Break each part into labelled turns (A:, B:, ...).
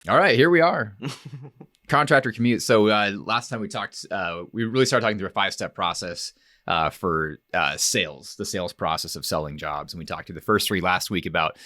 A: All right, here we are. Contractor Commute. So last time we talked, we really started talking through a 5-step process for sales, the sales process of selling jobs. And we talked through the first 3 last week about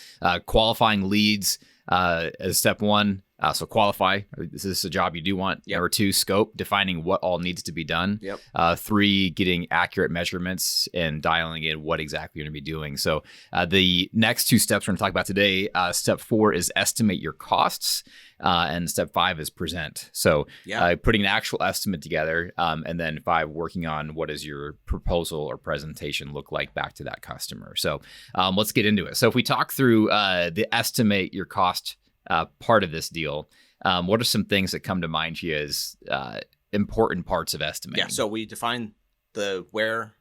A: qualifying leads as step 1. So qualify, is this a job you do want?
B: Yep.
A: Number 2, scope, defining what all needs to be done.
B: Yep.
A: 3, getting accurate measurements and dialing in what exactly you're going to be doing. So the next 2 steps we're going to talk about today, step 4 is estimate your costs. And step 5 is present. So putting an actual estimate together. And then 5, working on what does your proposal or presentation look like back to that customer. So let's get into it. So if we talk through the estimate your cost part of this deal, what are some things that come to mind to you as important parts of estimating?
B: Yeah, so we define the where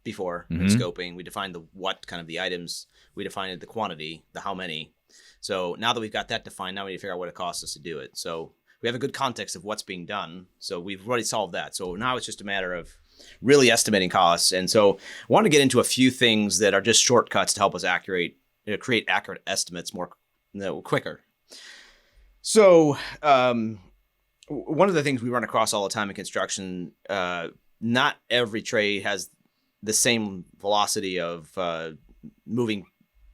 B: before in scoping. We define the what, kind of the items. We define the quantity, the how many. So now that we've got that defined, now we need to figure out what it costs us to do it. So we have a good context of what's being done. So we've already solved that. So now it's just a matter of really estimating costs. And so I want to get into a few things that are just shortcuts to help us create accurate estimates quicker. So one of the things we run across all the time in construction, not every trade has the same velocity of moving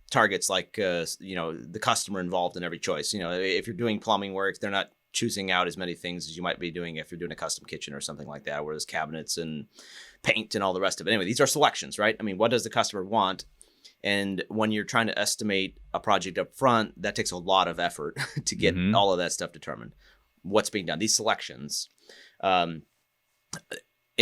B: targets, like the customer involved in every choice. If you're doing plumbing work, they're not choosing out as many things as you might be doing if you're doing a custom kitchen or something like that, where there's cabinets and paint and all the rest of it. Anyway, these are selections, right? I mean, what does the customer want? And when you're trying to estimate a project up front, that takes a lot of effort to get all of that stuff determined. What's being done, these selections. And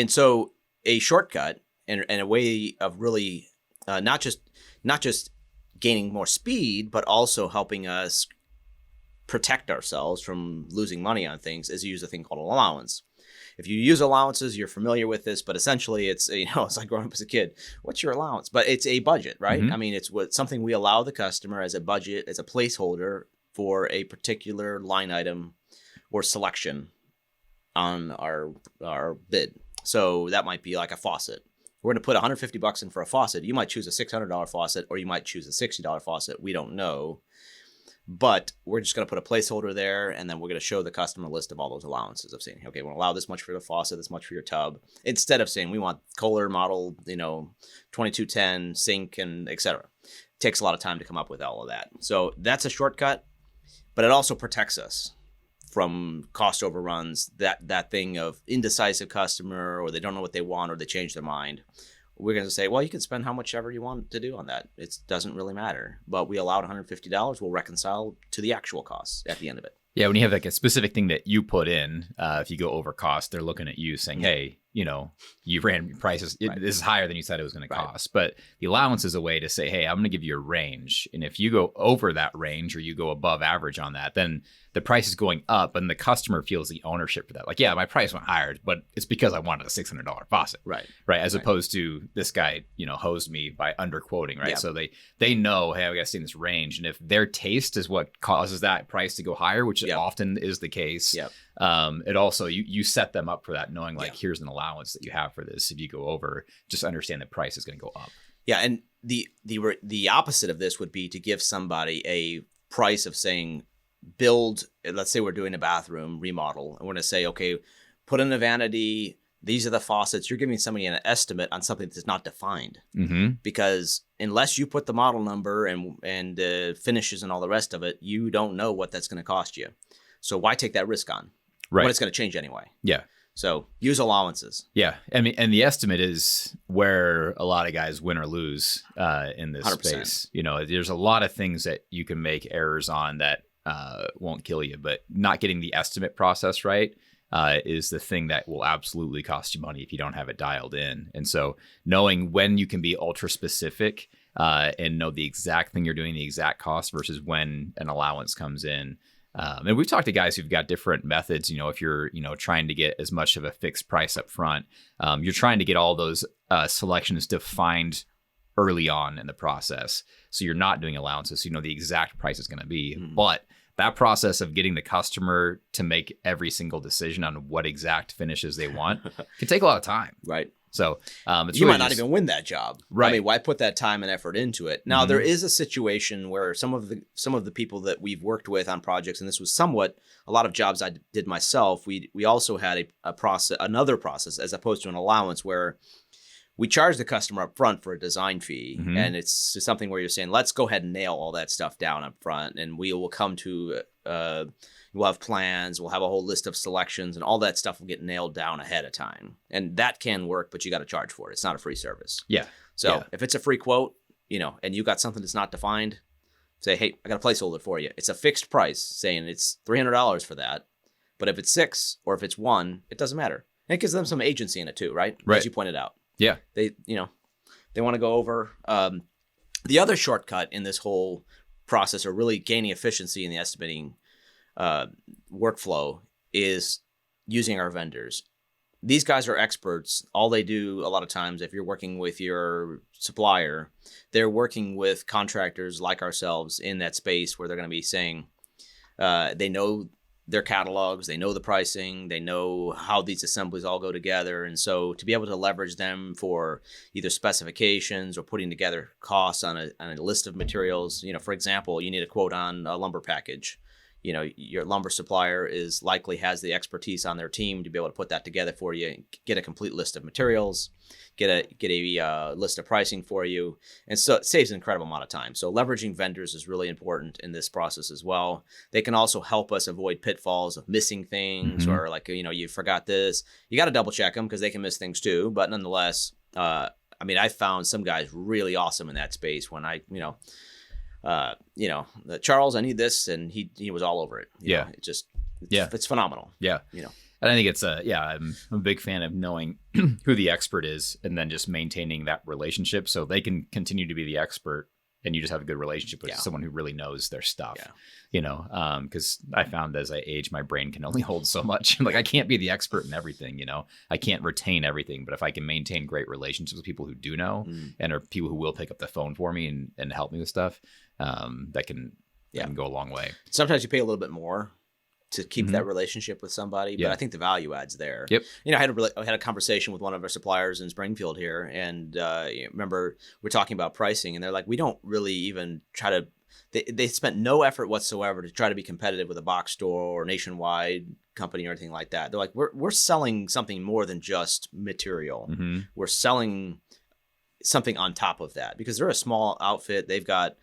B: so a shortcut and a way of really not just gaining more speed, but also helping us protect ourselves from losing money on things is use a thing called an allowance. If you use allowances, you're familiar with this, but essentially it's like growing up as a kid. What's your allowance? But it's a budget, right? I mean, it's something we allow the customer as a budget, as a placeholder for a particular line item or selection on our bid. So that might be like a faucet. We're going to put $150 in for a faucet. You might choose a $600 faucet, or you might choose a $60 faucet. We don't know. But we're just going to put a placeholder there, and then we're going to show the customer a list of all those allowances of saying, okay, we'll allow this much for the faucet, this much for your tub, instead of saying we want Kohler model, 2210 sink and et cetera. It takes a lot of time to come up with all of that. So that's a shortcut, but it also protects us from cost overruns, that thing of indecisive customer, or they don't know what they want, or they change their mind. We're going to say, well, you can spend how much ever you want to do on that. It doesn't really matter. But we allowed $150. We'll reconcile to the actual costs at the end of it.
A: Yeah, when you have like a specific thing that you put in, if you go over cost, they're looking at you saying, hey, you ran prices. This is higher than you said it was going to cost. But the allowance is a way to say, hey, I'm going to give you a range. And if you go over that range or you go above average on that, then the price is going up and the customer feels the ownership for that. Like, yeah, my price went higher, but it's because I wanted a $600 faucet.
B: Right.
A: As opposed to this guy, hosed me by underquoting. Right. Yeah. So they know, hey, I got to stay in this range. And if their taste is what causes that price to go higher, which often is the case. Yep. It also, you set them up for that, knowing like, here's an allowance that you have for this. If you go over, just understand the price is going to go up.
B: Yeah. And the opposite of this would be to give somebody a price of saying, build, let's say we're doing a bathroom remodel, and we're going to say, okay, put in a vanity, these are the faucets. You're giving somebody an estimate on something that's not defined. Because unless you put the model number and finishes and all the rest of it, you don't know what that's going to cost you. So why take that risk on?
A: Right.
B: When it's going to change anyway.
A: Yeah.
B: So use allowances.
A: Yeah. I mean, and the estimate is where a lot of guys win or lose in this
B: 100%.
A: space. There's a lot of things that you can make errors on that won't kill you, but not getting the estimate process right is the thing that will absolutely cost you money if you don't have it dialed in. And so knowing when you can be ultra specific and know the exact thing you're doing, the exact cost versus when an allowance comes in. And we've talked to guys who've got different methods. If you're, trying to get as much of a fixed price up front, you're trying to get all those selections defined early on in the process. So you're not doing allowances. So you know the exact price is going to be. But that process of getting the customer to make every single decision on what exact finishes they want can take a lot of time.
B: Right.
A: So it's
B: you
A: really
B: might not
A: just,
B: even win that job.
A: right.
B: I mean, why put that time and effort into it? Now, there is a situation where some of the people that we've worked with on projects, and this was somewhat a lot of jobs I did myself. We also had another process as opposed to an allowance where we charge the customer up front for a design fee. And it's something where you're saying, let's go ahead and nail all that stuff down up front. And we will come to, we'll have plans, we'll have a whole list of selections, and all that stuff will get nailed down ahead of time. And that can work, but you got to charge for it. It's not a free service.
A: Yeah.
B: So if it's a free quote, and you got something that's not defined, say, hey, I got a placeholder for you. It's a fixed price saying it's $300 for that. But if it's 6 or if it's 1, it doesn't matter. And it gives them some agency in it too, right? As you pointed out.
A: Yeah.
B: They want to go over. The other shortcut in this whole process, or really gaining efficiency in the estimating workflow, is using our vendors. These guys are experts. All they do a lot of times, if you're working with your supplier, they're working with contractors like ourselves in that space where they're going to be saying, they know their catalogs, they know the pricing, they know how these assemblies all go together. And so to be able to leverage them for either specifications or putting together costs on a list of materials, for example, you need a quote on a lumber package. Your lumber supplier likely has the expertise on their team to be able to put that together for you, get a complete list of materials, get a list of pricing for you. And so it saves an incredible amount of time. So leveraging vendors is really important in this process as well. They can also help us avoid pitfalls of missing things or you forgot this. You got to double check them because they can miss things too. But nonetheless, I found some guys really awesome in that space when Charles, I need this, and he was all over it. It's phenomenal.
A: Yeah. And I think it's I'm a big fan of knowing who the expert is and then just maintaining that relationship so they can continue to be the expert and you just have a good relationship with someone who really knows their stuff. Because I found as I age, my brain can only hold so much. I can't be the expert in everything, I can't retain everything, but if I can maintain great relationships with people who do know and are people who will pick up the phone for me and help me with stuff, that can go a long way.
B: Sometimes you pay a little bit more to keep that relationship with somebody, but I think the value adds there.
A: Yep.
B: I had a conversation with one of our suppliers in Springfield here, and remember we're talking about pricing, and they're like, we don't really even try to. They spent no effort whatsoever to try to be competitive with a box store or Nationwide company or anything like that. They're like, we're selling something more than just material. We're selling something on top of that because they're a small outfit. They've got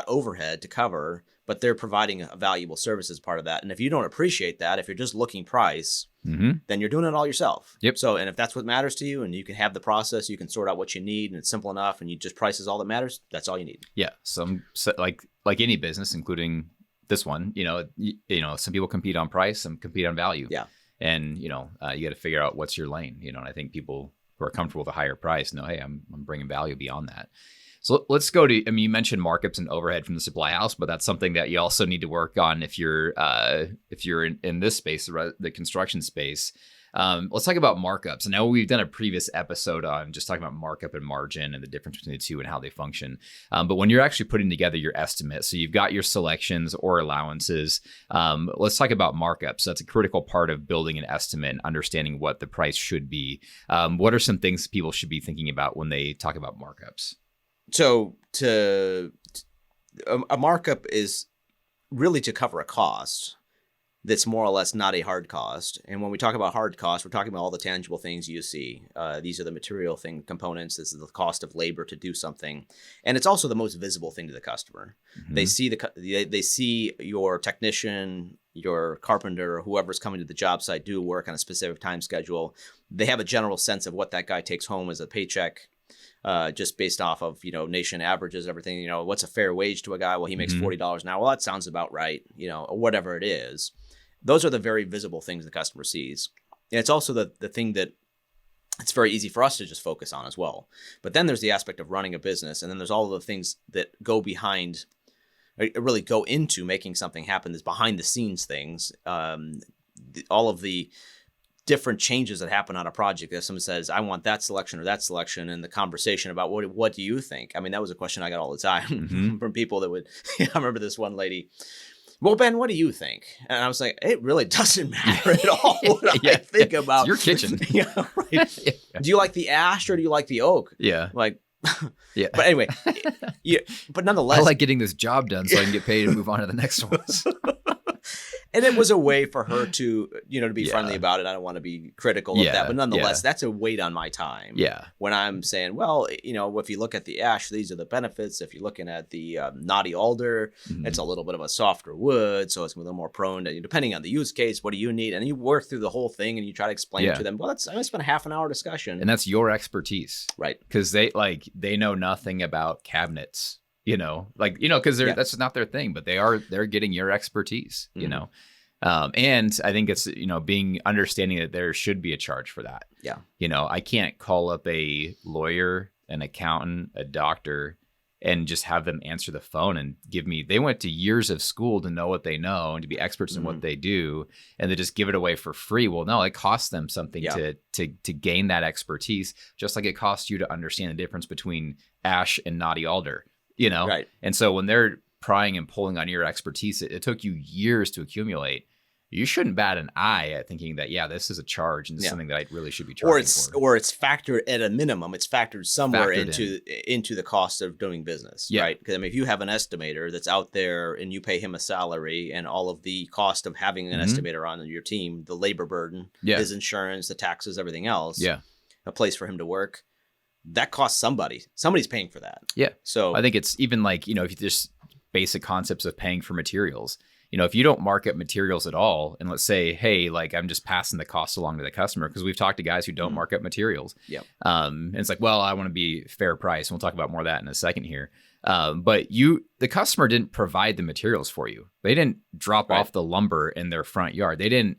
B: overhead to cover, but they're providing a valuable service as part of that. And if you don't appreciate that, if you're just looking price, then you're doing it all yourself.
A: Yep.
B: So, and if that's what matters to you and you can have the process, you can sort out what you need and it's simple enough and you just price is all that matters, that's all you need.
A: Yeah. Like any business, including this one, some people compete on price, some compete on value.
B: Yeah.
A: And, you got to figure out what's your lane, and I think people who are comfortable with a higher price know, hey, I'm bringing value beyond that. So let's go to, you mentioned markups and overhead from the supply house, but that's something that you also need to work on if you're in this space, the construction space. Let's talk about markups. I know we've done a previous episode on just talking about markup and margin and the difference between the two and how they function. But when you're actually putting together your estimate, so you've got your selections or allowances, let's talk about markups. So that's a critical part of building an estimate and understanding what the price should be. What are some things people should be thinking about when they talk about markups?
B: So a markup is really to cover a cost that's more or less not a hard cost. And when we talk about hard cost, we're talking about all the tangible things you see. These are the material components. This is the cost of labor to do something. And it's also the most visible thing to the customer. They see your technician, your carpenter, or whoever's coming to the job site do work on a specific time schedule. They have a general sense of what that guy takes home as a paycheck. Just based off of, nation averages, everything, what's a fair wage to a guy? Well, he makes $40 an hour. Well, that sounds about right, or whatever it is. Those are the very visible things the customer sees. And it's also the thing that it's very easy for us to just focus on as well. But then there's the aspect of running a business. And then there's all of the things that go behind, really go into making something happen. There's behind the scenes things, all of the different changes that happen on a project. If someone says, I want that selection or that selection, and the conversation about what do you think? I mean, that was a question I got all the time from people that would, I remember this one lady, well, Ben, what do you think? And I was like, it really doesn't matter at all what I think about.
A: It's your kitchen.
B: Yeah, right. Do you like the ash or do you like the oak?
A: Yeah.
B: Like,
A: yeah.
B: But anyway, but nonetheless,
A: I like getting this job done so I can get paid and move on to the next ones.
B: And it was a way for her to, to be friendly about it. I don't want to be critical of that, but nonetheless, that's a weight on my time.
A: Yeah.
B: When I'm saying, well, if you look at the ash, these are the benefits. If you're looking at the knotty alder, it's a little bit of a softer wood, so it's a little more prone to, depending on the use case, what do you need? And you work through the whole thing and you try to explain to them, well, I'm going to spend a half an hour discussion.
A: And that's your expertise.
B: Right.
A: Because they know nothing about cabinets. Because that's not their thing, but they're getting your expertise, and I think it's, being understanding that there should be a charge for that.
B: Yeah.
A: I can't call up a lawyer, an accountant, a doctor, and just have them answer the phone and they went to years of school to know what they know and to be experts in what they do. And they just give it away for free. Well, no, it costs them something to gain that expertise, just like it costs you to understand the difference between ash and knotty alder.
B: Right.
A: And so when they're prying and pulling on your expertise, it took you years to accumulate. You shouldn't bat an eye at thinking that, this is a charge and this is something that I really should be charging for.
B: Or it's factored at a minimum. It's factored somewhere into the cost of doing business, right? Because if you have an estimator that's out there and you pay him a salary and all of the cost of having an estimator on your team, the labor burden, his insurance, the taxes, everything else, a place for him to work, that costs somebody. Somebody's paying for that.
A: Yeah.
B: So
A: I think it's even like, if you just basic concepts of paying for materials, if you don't mark up materials at all, and let's say, hey, like I'm just passing the cost along to the customer, because we've talked to guys who don't mark up materials. Yeah. And it's like, well, I want to be fair price. And we'll talk about more of that in a second here. But the customer didn't provide the materials for you. They didn't drop off the lumber in their front yard. They didn't,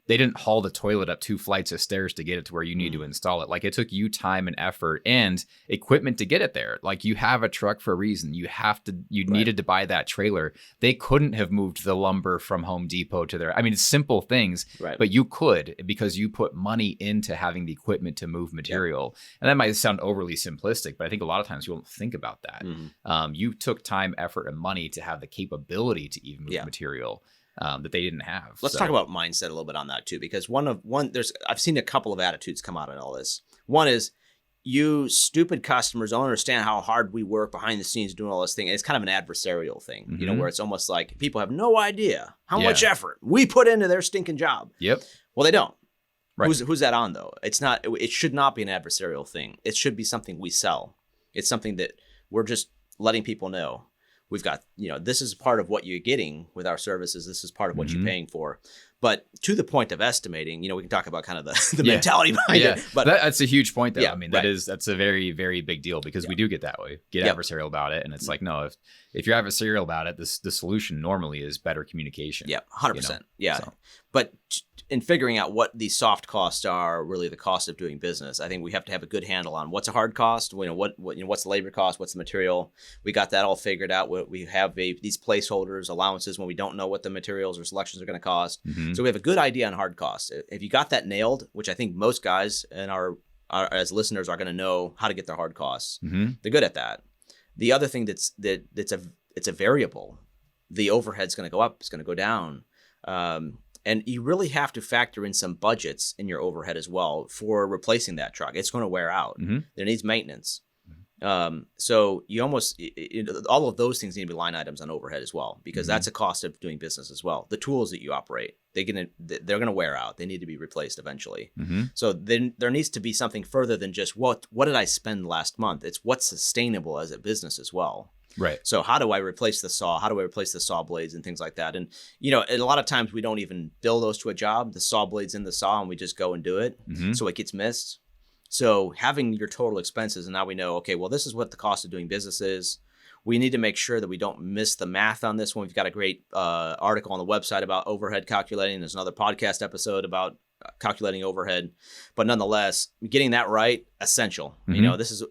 A: they didn't haul the toilet up 2 flights of stairs to get it to where you need to install it. Like it took you time and effort and equipment to get it there. Like you have a truck for a reason. You needed to buy that trailer. They couldn't have moved the lumber from Home Depot to there. I mean, it's simple things, but you could, because you put money into having the equipment to move material. And that might sound overly simplistic, but I think a lot of times you don't think about that. You took time, effort, and money to have the capability to even move material. That they didn't have.
B: Let's talk about mindset a little bit on that too, because I've seen a couple of attitudes come out in all this. One is, you stupid customers don't understand how hard we work behind the scenes doing all this thing. It's kind of an adversarial thing, where it's almost like people have no idea how much effort we put into their stinking job.
A: Yep.
B: Well, they don't.
A: Right.
B: Who's that on though? It's not. It should not be an adversarial thing. It should be something we sell. It's something that we're just letting people know. We've got, this is part of what you're getting with our services. This is part of what you're paying for. But to the point of estimating, we can talk about kind of the mentality behind it. But
A: that's a huge point, though. I mean, that's a very, very big deal, because we do get that way, adversarial about it. And it's like, no, if you're adversarial about it, the solution normally is better communication.
B: Yeah, 100%. Yeah. So. But in figuring out what the soft costs are, really the cost of doing business, I think we have to have a good handle on what's a hard cost, what's the labor cost, what's the material. We got that all figured out. We have these placeholders, allowances when we don't know what the materials or selections are going to cost. So we have a good idea on hard costs. If you got that nailed, which I think most guys and our as listeners are going to know how to get their hard costs. They're good at that. The other thing it's a variable. The overhead's going to go up. It's going to go down. And you really have to factor in some budgets in your overhead as well for replacing that truck. It's going to wear out. There needs maintenance. So you almost all of those things need to be line items on overhead as well, because that's a cost of doing business as well. The tools that you operate, they're gonna wear out. They need to be replaced eventually. So then there needs to be something further than just what did I spend last month? It's what's sustainable as a business as well.
A: Right.
B: So how do I replace the saw? How do I replace the saw blades and things like that? And a lot of times we don't even bill those to a job. The saw blades in the saw, and we just go and do it. So it gets missed. So having your total expenses, and now we know, okay, well, this is what the cost of doing business is. We need to make sure that we don't miss the math on this one. We've got a great article on the website about overhead calculating. There's another podcast episode about calculating overhead. But nonetheless, getting that right, essential. This is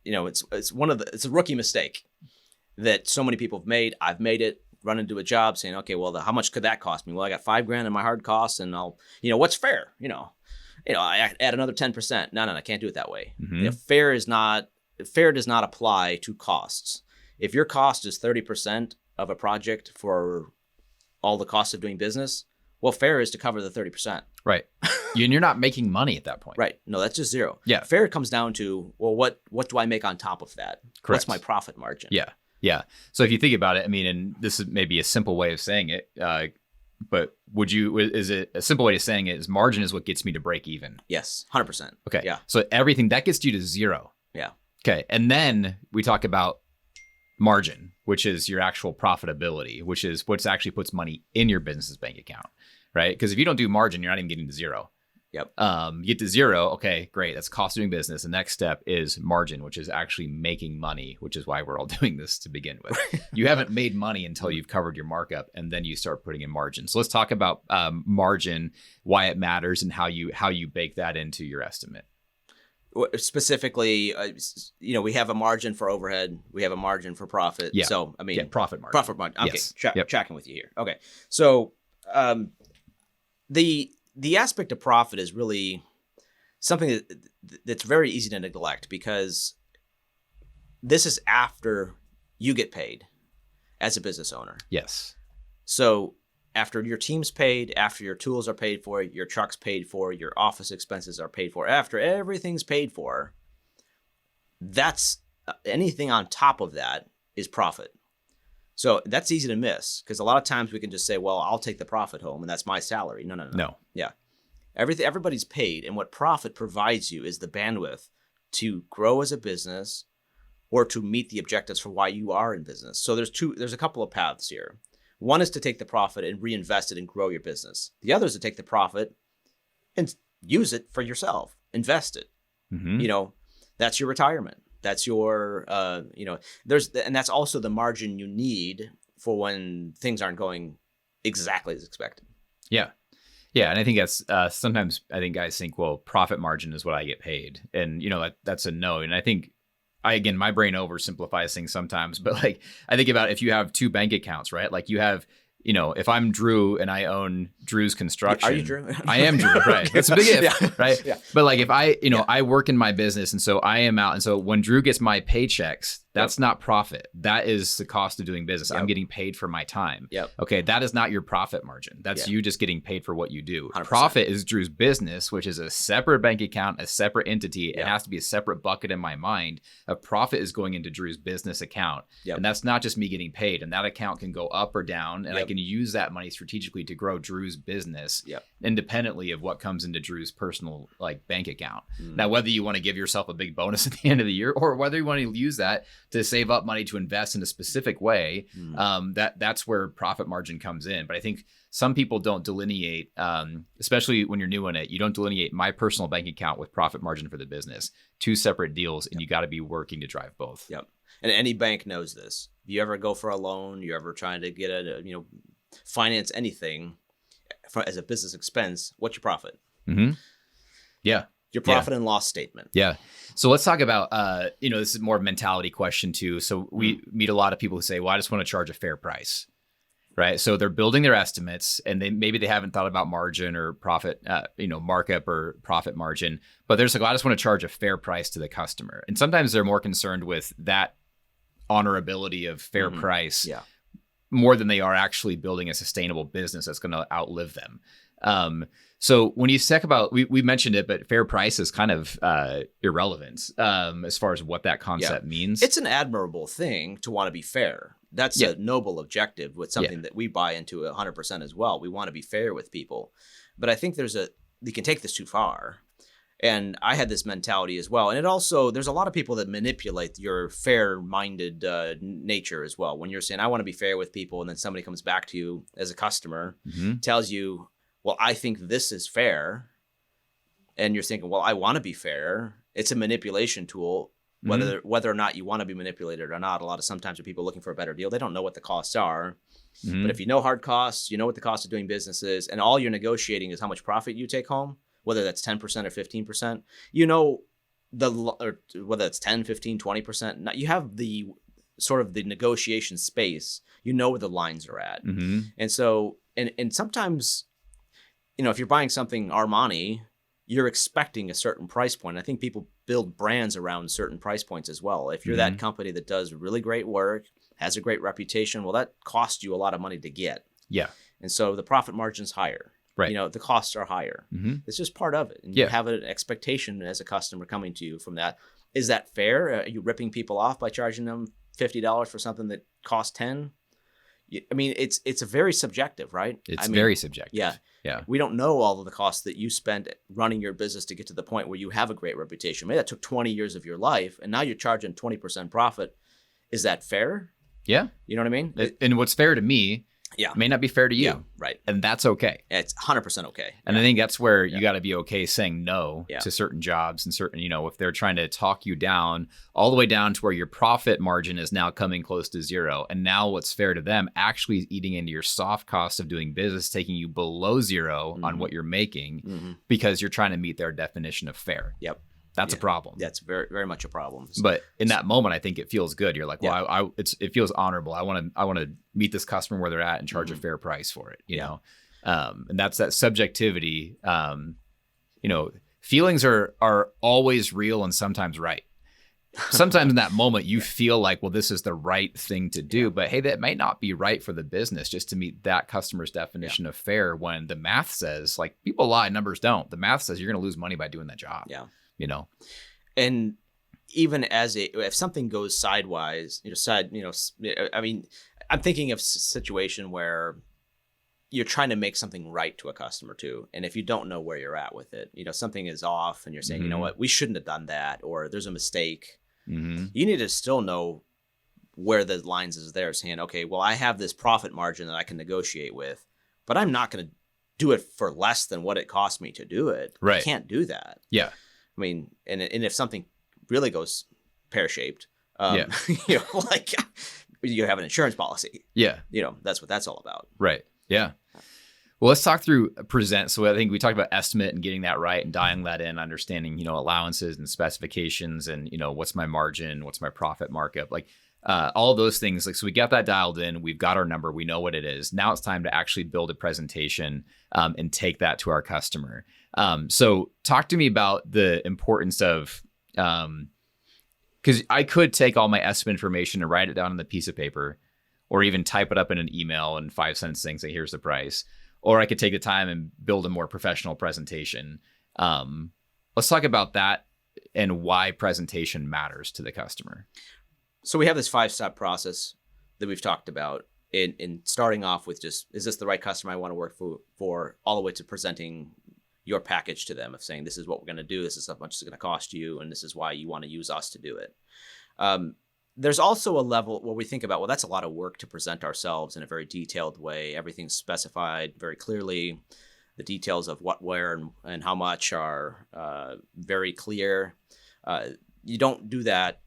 B: it's a rookie mistake that so many people have made. I've made it. Run into a job saying, okay, well, how much could that cost me? Well, I got $5,000 in my hard costs, and I'll, what's fair? I add another 10%. No, I can't do it that way. Fair does not apply to costs. If your cost is 30% of a project for all the costs of doing business. Well, fair is to cover the 30%.
A: Right. You're not making money at that point.
B: Right. No, that's just zero.
A: Yeah.
B: Fair comes down to, well, what do I make on top of that?
A: Correct.
B: What's my profit margin?
A: Yeah. Yeah. So if you think about it, I mean, and this is maybe a simple way of saying it, but is it a simple way of saying it is margin is what gets me to break even?
B: Yes. 100%.
A: Okay.
B: Yeah.
A: So everything that gets you to zero.
B: Yeah.
A: Okay. And then we talk about margin, which is your actual profitability, which is what's actually puts money in your business's bank account, right? Because if you don't do margin, you're not even getting to zero.
B: Yep.
A: You get to zero. Okay, great. That's cost of doing business. The next step is margin, which is actually making money, which is why we're all doing this to begin with. You haven't made money until you've covered your markup, and then you start putting in margin. So let's talk about margin, why it matters, and how you bake that into your estimate.
B: Specifically, we have a margin for overhead. We have a margin for profit.
A: Yeah.
B: So, I mean,
A: profit margin.
B: Profit margin. Okay.
A: Yes.
B: Tracking with you here. Okay. So, the aspect of profit is really something that's very easy to neglect, because this is after you get paid as a business owner.
A: Yes.
B: So after your team's paid, after your tools are paid for, your truck's paid for, your office expenses are paid for, after everything's paid for, that's anything on top of that is profit. So that's easy to miss, because a lot of times we can just say, well, I'll take the profit home and that's my salary. No. Yeah. Everybody's paid, and what profit provides you is the bandwidth to grow as a business or to meet the objectives for why you are in business. So there's a couple of paths here. One is to take the profit and reinvest it and grow your business. The other is to take the profit and use it for yourself, invest it.
A: Mm-hmm.
B: That's your retirement. That's your, and that's also the margin you need for when things aren't going exactly as expected.
A: Yeah. Yeah. And I think that's, sometimes I think guys think, well, profit margin is what I get paid. And, that's a no. And I think, my brain oversimplifies things sometimes, but like, I think about if you have two bank accounts, right? Like you have, if I'm Drew and I own Drew's Construction.
B: Are you Drew?
A: I am Drew, right? That's a big if,
B: yeah.
A: right?
B: Yeah.
A: But like if I work in my business, and so I am out. And so when Drew gets my paychecks, that's not profit. That is the cost of doing business. Yep. I'm getting paid for my time.
B: Yep.
A: Okay. That is not your profit margin. That's you just getting paid for what you do.
B: 100%.
A: Profit is Drew's business, which is a separate bank account, a separate entity.
B: Yep.
A: It has to be a separate bucket in my mind. A profit is going into Drew's business account.
B: Yep.
A: And that's not just me getting paid. And that account can go up or down. And I can use that money strategically to grow Drew's business independently of what comes into Drew's personal bank account. Now, whether you want to give yourself a big bonus at the end of the year, or whether you want to use that to save up money to invest in a specific way, that's where profit margin comes in. But I think some people don't delineate, especially when you're new in it, you don't delineate my personal bank account with profit margin for the business. Two separate deals, and you got to be working to drive both.
B: Yep. And any bank knows this. If you ever go for a loan, you're ever trying to get finance anything as a business expense, what's your profit?
A: Mm-hmm. Yeah.
B: Your profit and loss statement.
A: Yeah. So let's talk about, this is more of a mentality question too. So we meet a lot of people who say, well, I just want to charge a fair price, right? So they're building their estimates, and maybe they haven't thought about margin or profit, markup or profit margin, but they're just like, well, I just want to charge a fair price to the customer. And sometimes they're more concerned with that honorability of fair price more than they are actually building a sustainable business that's going to outlive them. So when you talk about, we mentioned it, but fair price is kind of irrelevant as far as what that concept means.
B: It's an admirable thing to want to be fair. That's a noble objective with something that we buy into 100% as well. We want to be fair with people. But I think you can take this too far. And I had this mentality as well. And there's a lot of people that manipulate your fair-minded nature as well. When you're saying, I want to be fair with people, and then somebody comes back to you as a customer, tells you, well, I think this is fair. And you're thinking, well, I want to be fair. It's a manipulation tool, whether or not you want to be manipulated or not. Sometimes when people are looking for a better deal, they don't know what the costs are. But if you know hard costs, you know what the cost of doing business is, and all you're negotiating is how much profit you take home, whether that's 10% or 15%, whether it's 10, 15, 20%, you have the sort of the negotiation space, where the lines are at. And so, and sometimes, if you're buying something Armani, you're expecting a certain price point. I think people build brands around certain price points as well. If you're that company that does really great work, has a great reputation, well, that costs you a lot of money to get.
A: Yeah.
B: And so the profit margin's higher.
A: Right.
B: You know, the costs are higher.
A: Mm-hmm.
B: It's just part of it. And
A: Yeah.
B: you have an expectation as a customer coming to you from that. Is that fair? Are you ripping people off by charging them $50 for something that costs 10? I mean, it's a very subjective, right?
A: It's
B: I mean,
A: very subjective.
B: Yeah.
A: Yeah.
B: We don't know all of the costs that you spent running your business to get to the point where you have a great reputation. Maybe that took 20 years of your life, and now you're charging 20% profit. Is that fair?
A: Yeah.
B: You know what I mean?
A: And what's fair to me may not be fair to you.
B: Yeah, right.
A: And that's okay.
B: It's 100% okay.
A: And I think that's where you got to be okay saying no
B: Yeah.
A: to certain jobs and certain, you know, if they're trying to talk you down all the way down to where your profit margin is now coming close to zero. And now what's fair to them actually is eating into your soft cost of doing business, taking you below zero on what you're making because you're trying to meet their definition of fair.
B: Yep.
A: That's a problem.
B: That's very, very much a problem. So,
A: but in that moment, I think it feels good. You're like, well, it feels honorable. I want to meet this customer where they're at and charge a fair price for it, you know? And that's that subjectivity. You know, feelings are always real and sometimes right. Sometimes in that moment you feel like, well, this is the right thing to do, but hey, that might not be right for the business just to meet that customer's definition of fair when the math says, like, people lie, numbers don't. The math says you're going to lose money by doing that job.
B: Yeah.
A: You know,
B: and even if something goes sideways, I mean, I'm thinking of a situation where you're trying to make something right to a customer too. And if you don't know where you're at with it, you know, something is off and you're saying, you know what, we shouldn't have done that, or there's a mistake. You need to still know where the lines is there, saying, okay, well, I have this profit margin that I can negotiate with, but I'm not going to do it for less than what it cost me to do it.
A: Right.
B: I can't do that.
A: Yeah.
B: I mean, and if something really goes pear-shaped, you know, like you have an insurance policy. Yeah. You know, that's what that's all about.
A: Right. Yeah. Well, let's talk through present. So I think we talked about estimate and getting that right and dialing that in, understanding, you know, allowances and specifications and, you know, what's my margin, what's my profit markup, like all of those things. Like, so we got that dialed in, we've got our number, we know what it is. Now it's time to actually build a presentation and take that to our customer. So talk to me about the importance of, because I could take all my estimate information and write it down on the piece of paper, or even type it up in an email and 5-cent thing, say, here's the price. Or I could take the time and build a more professional presentation. Let's talk about that and why presentation matters to the customer.
B: So we have this 5-step process that we've talked about in starting off with just, is this the right customer I want to work for, all the way to presenting your package to them of saying, this is what we're going to do, this is how much it's going to cost you, and this is why you want to use us to do it. There's also a level where we think about, well, that's a lot of work to present ourselves in a very detailed way. Everything's specified very clearly. The details of what, where, and how much are very clear. You don't do that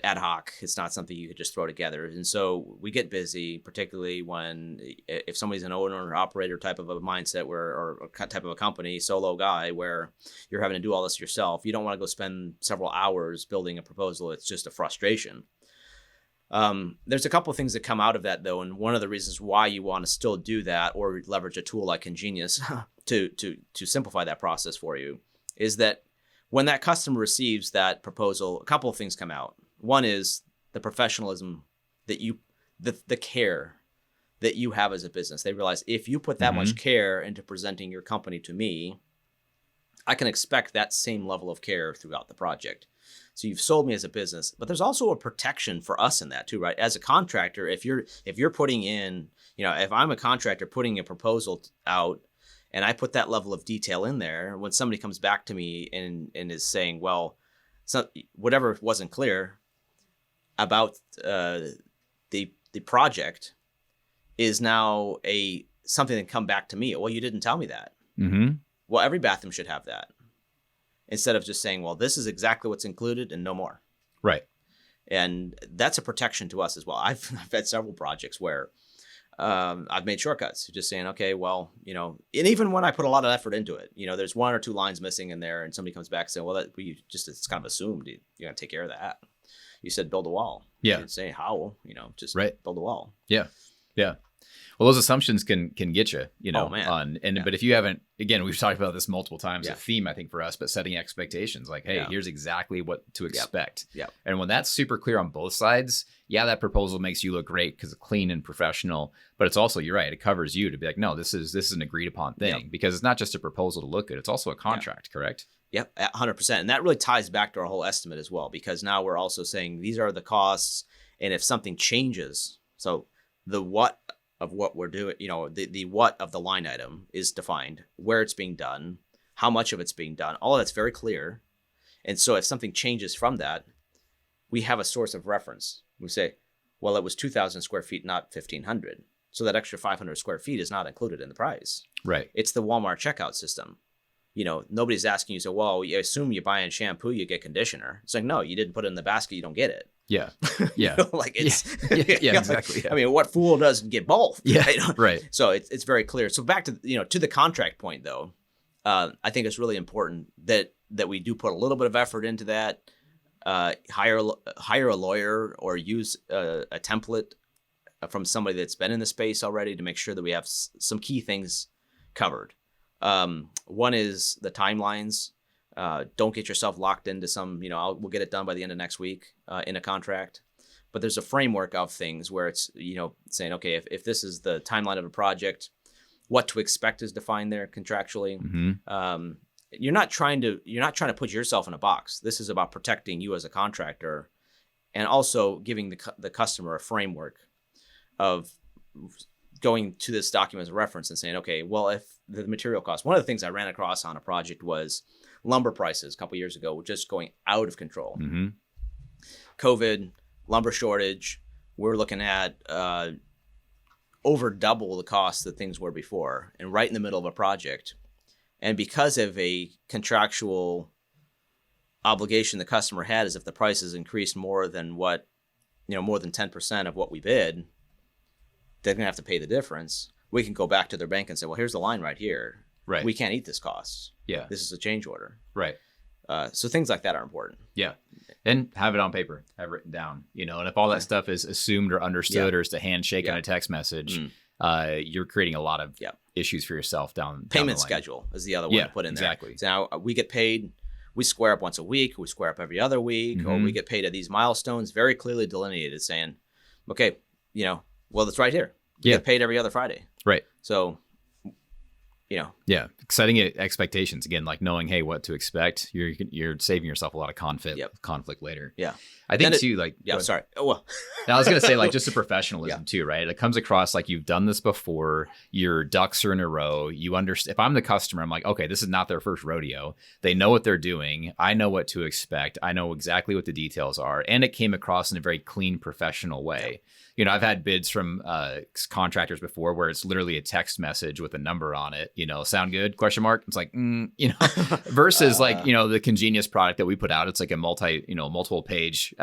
B: ad hoc. It's not something you could just throw together. And so we get busy, particularly when if somebody's an owner or operator type of a mindset or type of a company, solo guy, where you're having to do all this yourself. You don't want to go spend several hours building a proposal. It's just a frustration. There's a couple of things that come out of that, though, and one of the reasons why you want to still do that or leverage a tool like ConGenius to simplify that process for you is that when that customer receives that proposal, a couple of things come out. One is the professionalism that the care that you have as a business. They realize if you put that much care into presenting your company to me, I can expect that same level of care throughout the project. So you've sold me as a business, but there's also a protection for us in that too, right? As a contractor, if you're putting in, you know, if I'm a contractor putting a proposal out and I put that level of detail in there, when somebody comes back to me and is saying, well, so whatever wasn't clear about the project is now something that come back to me. Well, you didn't tell me that. Well, every bathroom should have that. Instead of just saying, well, this is exactly what's included and no more.
A: Right.
B: And that's a protection to us as well. I've had several projects where I've made shortcuts, just saying, okay, well, you know, and even when I put a lot of effort into it, you know, there's 1 or 2 lines missing in there and somebody comes back saying, well, it's kind of assumed you're going to take care of that. You said build a wall.
A: Yeah.
B: You didn't say how, you know, just
A: right.
B: build a wall.
A: Yeah. Yeah. Well, those assumptions can get you,
B: Oh, man.
A: but if you haven't, again, we've talked about this multiple times,
B: Yeah.
A: a theme, I think, for us, but setting expectations like, hey,
B: Yeah.
A: here's exactly what to expect.
B: Yep.
A: And when that's super clear on both sides, yeah, that proposal makes you look great because it's clean and professional, but it's also, you're right, it covers you to be like, no, this is an agreed upon thing.
B: Yep.
A: Because it's not just a proposal to look good, it's also a contract, correct?
B: Yep, 100%. And that really ties back to our whole estimate as well, because now we're also saying these are the costs. And if something changes, so the what of what we're doing, the what of the line item is defined, where it's being done, how much of it's being done, all of that's very clear. And so if something changes from that, we have a source of reference. We say, well, it was 2,000 square feet, not 1,500. So that extra 500 square feet is not included in the price.
A: Right.
B: It's the Walmart checkout system. Nobody's asking you, so, well, you assume you're buying shampoo, you get conditioner. It's like, no, you didn't put it in the basket, you don't get it.
A: Yeah. Yeah.
B: It's
A: yeah, exactly. Yeah.
B: I mean, what fool doesn't get both?
A: Yeah.
B: Right.
A: Right.
B: So it's very clear. So back to to the contract point though, I think it's really important that we do put a little bit of effort into that. Hire a lawyer or use a template from somebody that's been in the space already to make sure that we have some key things covered. One is the timelines. Don't get yourself locked into some, we'll get it done by the end of next week in a contract. But there's a framework of things where it's, saying, okay, if this is the timeline of a project, what to expect is defined there contractually.
A: Mm-hmm.
B: You're not trying to put yourself in a box. This is about protecting you as a contractor, and also giving the customer a framework of going to this document as a reference and saying, okay, well, if the material costs. One of the things I ran across on a project was lumber prices a couple years ago were just going out of control.
A: Mm-hmm.
B: COVID, lumber shortage. We're looking at over double the cost that things were before, and right in the middle of a project. And because of a contractual obligation the customer had, is if the prices increased more than more than 10% of what we bid, they're going to have to pay the difference. We can go back to their bank and say, well, here's the line right here.
A: Right.
B: We can't eat this cost.
A: Yeah.
B: This is a change order.
A: Right.
B: So things like that are important.
A: Yeah. And have it on paper, have it written down, and if all that stuff is assumed or understood or is a handshake on a text message, you're creating a lot of issues for yourself down
B: Payment
A: the line.
B: schedule is the other one to put in there.
A: Exactly.
B: So now we get paid, we square up once a week, we square up every other week, or we get paid at these milestones, very clearly delineated, saying, okay, well, it's right here. You get paid every other Friday.
A: Right.
B: So,
A: Yeah. Setting expectations, again, like knowing, hey, what to expect. You're saving yourself a lot of conflict later.
B: Yeah.
A: I think too, like,
B: sorry. Oh, well.
A: Now, I was going to say, like, just the professionalism too, right? It comes across like you've done this before. Your ducks are in a row. You understand. If I'm the customer, I'm like, okay, this is not their first rodeo. They know what they're doing. I know what to expect. I know exactly what the details are. And it came across in a very clean, professional way. I've had bids from contractors before where it's literally a text message with a number on it, sound good? Question mark. It's like, versus like, the ConGenius product that we put out. It's like a multiple page,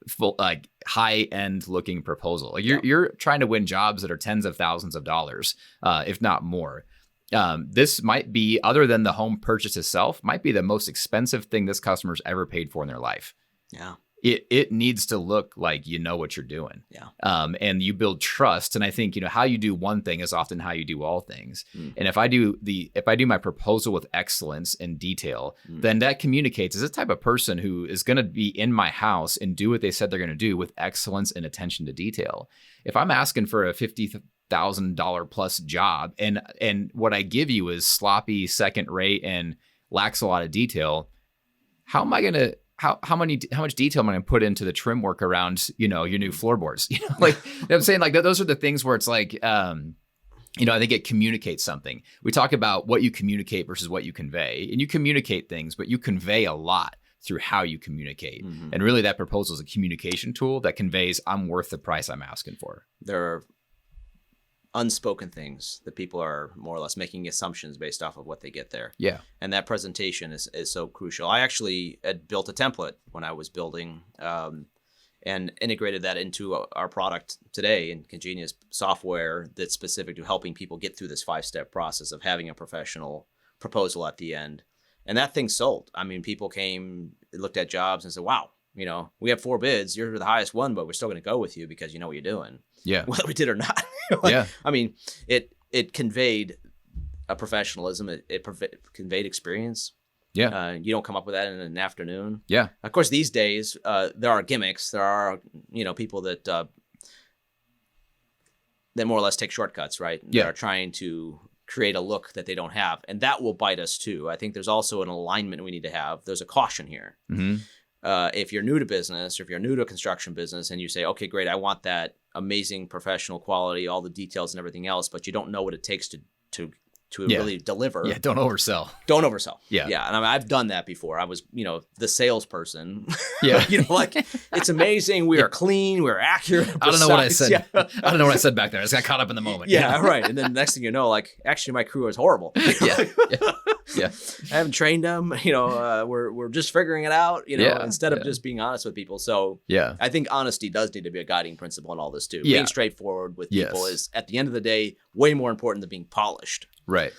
A: full, like high end looking proposal. Like you're trying to win jobs that are tens of thousands of dollars, if not more. This might be, other than the home purchase itself, might be the most expensive thing this customer's ever paid for in their life.
B: Yeah.
A: It needs to look like what you're doing.
B: Yeah.
A: And you build trust. And I think, how you do one thing is often how you do all things. And if I do my proposal with excellence and detail, then that communicates as a type of person who is going to be in my house and do what they said they're going to do with excellence and attention to detail. If I'm asking for a $50,000 plus job and what I give you is sloppy, second rate, and lacks a lot of detail, how am I going to, how much detail am I going to put into the trim work around, your new floorboards? I'm saying, like, those are the things where it's like, I think it communicates something. We talk about what you communicate versus what you convey, and you communicate things, but you convey a lot through how you communicate. And really that proposal is a communication tool that conveys, I'm worth the price I'm asking for.
B: There are unspoken things that people are more or less making assumptions based off of what they get there. Yeah. And that presentation is so crucial. I actually had built a template when I was building and integrated that into our product today in ConGenius software that's specific to helping people get through this 5-step process of having a professional proposal at the end. And that thing sold. I mean, people came, looked at jobs and said, wow, we have 4 bids. You're the highest one, but we're still going to go with you because you know what you're doing.
A: Yeah.
B: Whether we did or not. I mean, it conveyed a professionalism. It conveyed experience.
A: Yeah.
B: You don't come up with that in an afternoon.
A: Yeah.
B: Of course, these days, there are gimmicks. There are, people that more or less take shortcuts, right?
A: Yeah.
B: That are trying to create a look that they don't have. And that will bite us too. I think there's also an alignment we need to have. There's a caution here.
A: Mm-hmm.
B: If you're new to business, or if you're new to a construction business and you say, okay, great, I want that amazing professional quality, all the details and everything else, but you don't know what it takes to really deliver.
A: Yeah, don't oversell.
B: Don't oversell.
A: Yeah.
B: Yeah. And I mean, I've done that before. I was, the salesperson.
A: Yeah.
B: It's amazing. We are clean. We're accurate.
A: I don't know what I said.
B: Yeah.
A: I don't know what I said back there. I just got caught up in the moment.
B: Yeah, right. And then next thing you know, actually my crew is horrible.
A: Yeah.
B: I haven't trained them. We're just figuring it out, instead of just being honest with people. So
A: yeah,
B: I think honesty does need to be a guiding principle in all this too.
A: Yeah.
B: Being straightforward with people is, at the end of the day, way more important than being polished.
A: Right.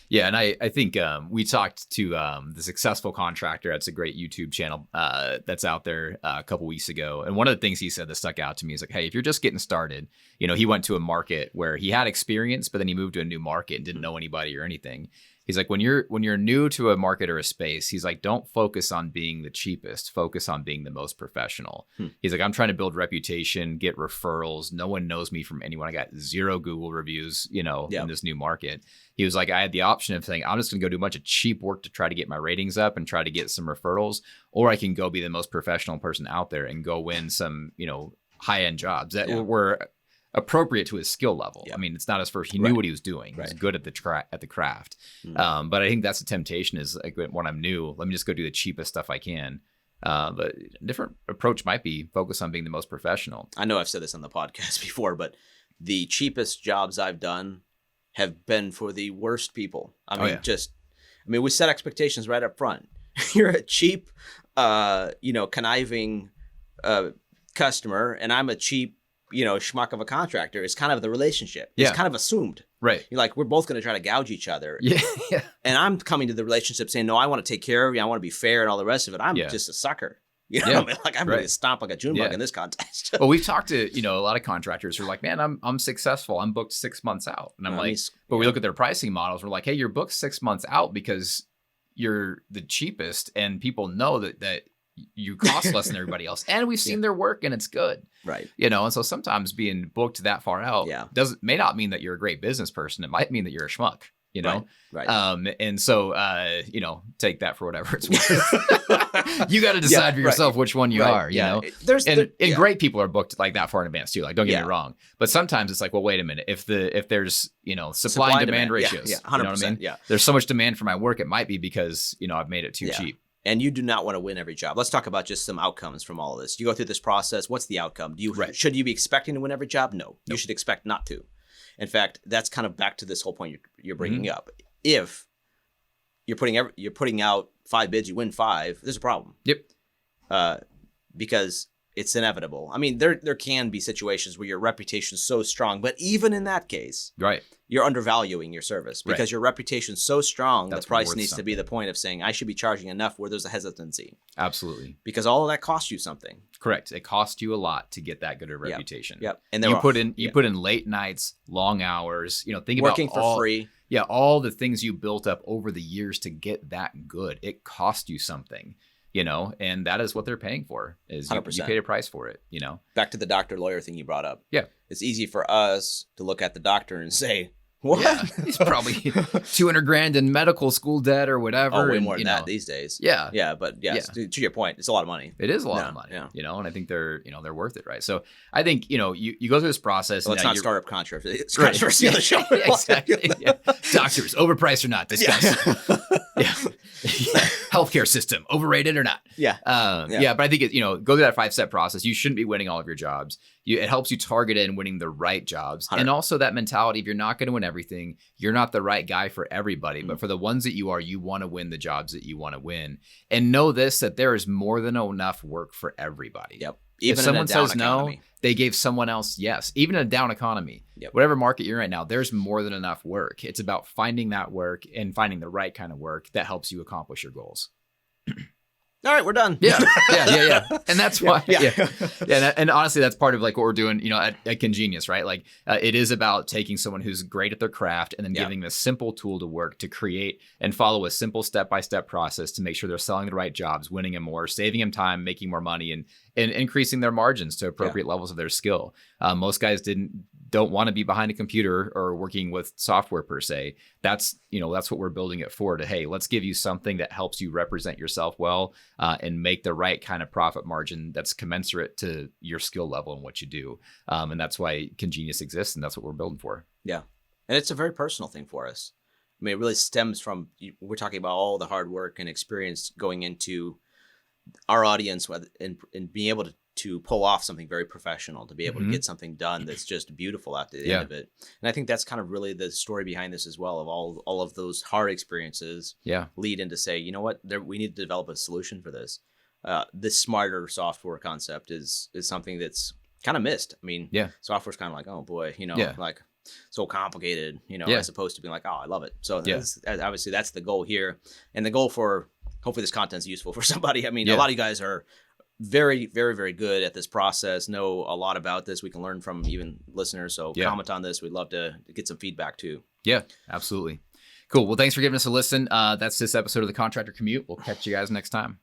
A: Yeah. And I think we talked to the Successful Contractor. That's a great YouTube channel that's out there a couple weeks ago. And one of the things he said that stuck out to me is like, hey, if you're just getting started, he went to a market where he had experience, but then he moved to a new market and didn't know anybody or anything. He's like, when you're new to a market or a space, he's like, don't focus on being the cheapest, focus on being the most professional. He's like, I'm trying to build reputation, get referrals. No one knows me from anyone. I got 0 Google reviews, in this new market. He was like, I had the option of saying, I'm just going to go do a bunch of cheap work to try to get my ratings up and try to get some referrals, or I can go be the most professional person out there and go win some, high-end jobs that were appropriate to his skill level. I mean, it's not his first. He knew what he was doing. He was good at the craft. But I think that's a temptation is like when I'm new, let me just go do the cheapest stuff I can. But a different approach might be focus on being the most professional.
B: I know I've said this on the podcast before, but the cheapest jobs I've done have been for the worst people. We set expectations right up front. You're a cheap, conniving customer, and I'm a cheap, schmuck of a contractor. It's kind of the relationship. It's kind of assumed.
A: Right.
B: You're like, we're both going to try to gouge each other.
A: Yeah.
B: And I'm coming to the relationship saying, no, I want to take care of you. I want to be fair and all the rest of it. I'm just a sucker. I'm ready to stomp like a June bug in this contest.
A: Well, we've talked to, a lot of contractors who are like, man, I'm successful. I'm booked 6 months out. And I'm but we look at their pricing models. We're like, hey, you're booked 6 months out because you're the cheapest and people know that you cost less than everybody else. And we've seen their work and it's good.
B: Right.
A: And so sometimes being booked that far out may not mean that you're a great business person. It might mean that you're a schmuck,
B: Right.
A: And so, take that for whatever it's worth. You got to decide for yourself which one you are, and great people are booked like that far in advance too. Like, don't get me wrong, but sometimes it's like, well, wait a minute. If there's, supply and demand ratios,
B: 100%,
A: you know what I mean?
B: Yeah.
A: There's so much demand for my work. It might be because, I've made it too cheap.
B: And you do not want to win every job. Let's talk about just some outcomes from all of this. You go through this process. What's the outcome? Should you be expecting to win every job? No. You should expect not to. In fact, that's kind of back to this whole point you're bringing up. If you're putting out 5 bids, you win 5, there's a problem.
A: Yep.
B: Because it's inevitable. I mean, there can be situations where your reputation is so strong, but even in that case,
A: right,
B: you're undervaluing your service because your reputation is so strong. The price needs to be the point of saying, I should be charging enough where there's a hesitancy.
A: Absolutely.
B: Because all of that costs you something.
A: Correct. It costs you a lot to get that good a reputation.
B: Yep.
A: And you put in late nights, long hours, think about
B: working for free.
A: Yeah. All the things you built up over the years to get that good. It cost you something. And that is what they're paying for is you paid a price for it,
B: Back to the doctor lawyer thing you brought up.
A: Yeah.
B: It's easy for us to look at the doctor and say, what?
A: Yeah, he's probably $200,000 in medical school debt or whatever.
B: Oh, way more than that these days.
A: Yeah.
B: Yeah. But to your point, it's a lot of money.
A: It is a lot of money, and I think they're worth it. Right. So I think, you go through this process.
B: Well, let's not start up controversy. It's controversy on the show.
A: Exactly. Yeah. Doctors, overpriced or not, discuss. Yeah. Healthcare system, overrated or not.
B: Yeah.
A: But I think go through that 5-step process. You shouldn't be winning all of your jobs. It helps you target it and winning the right jobs.
B: 100.
A: And also that mentality, if you're not going to win everything, you're not the right guy for everybody. But for the ones that you want to win the jobs that you want to win. And know this, that there is more than enough work for everybody.
B: Yep.
A: Even if someone says no, they gave someone else yes. Even in a down economy, whatever market you're in right now, there's more than enough work. It's about finding that work and finding the right kind of work that helps you accomplish your goals.
B: All right, we're done.
A: Yeah. And that's why, And honestly, that's part of like what we're doing, at ConGenius, right? Like it is about taking someone who's great at their craft and then giving them a simple tool to work to create and follow a simple step-by-step process to make sure they're selling the right jobs, winning them more, saving them time, making more money, and increasing their margins to appropriate levels of their skill. Most guys don't want to be behind a computer or working with software per se. That's what we're building it for, to, hey, let's give you something that helps you represent yourself well and make the right kind of profit margin that's commensurate to your skill level and what you do. And that's why ConGenius exists, and that's what we're building for. Yeah.
B: And it's a very personal thing for us. I mean, it really stems from, we're talking about all the hard work and experience going into our audience and being able to pull off something very professional, to be able to get something done that's just beautiful at the end of it. And I think that's kind of really the story behind this as well, of all of those hard experiences lead into say, you know what, we need to develop a solution for this. This smarter software concept is something that's kind of missed. I mean, software's kind of like, oh boy, like so complicated, as opposed to being like, oh, I love it. So obviously that's the goal here. And the goal for, hopefully this content's useful for somebody. I mean, a lot of you guys are very, very, very good at this process, know a lot about this. We can learn from even listeners. So comment on this. We'd love to get some feedback too.
A: Yeah, absolutely. Cool. Well, thanks for giving us a listen. That's this episode of the Contractor Commute. We'll catch you guys next time.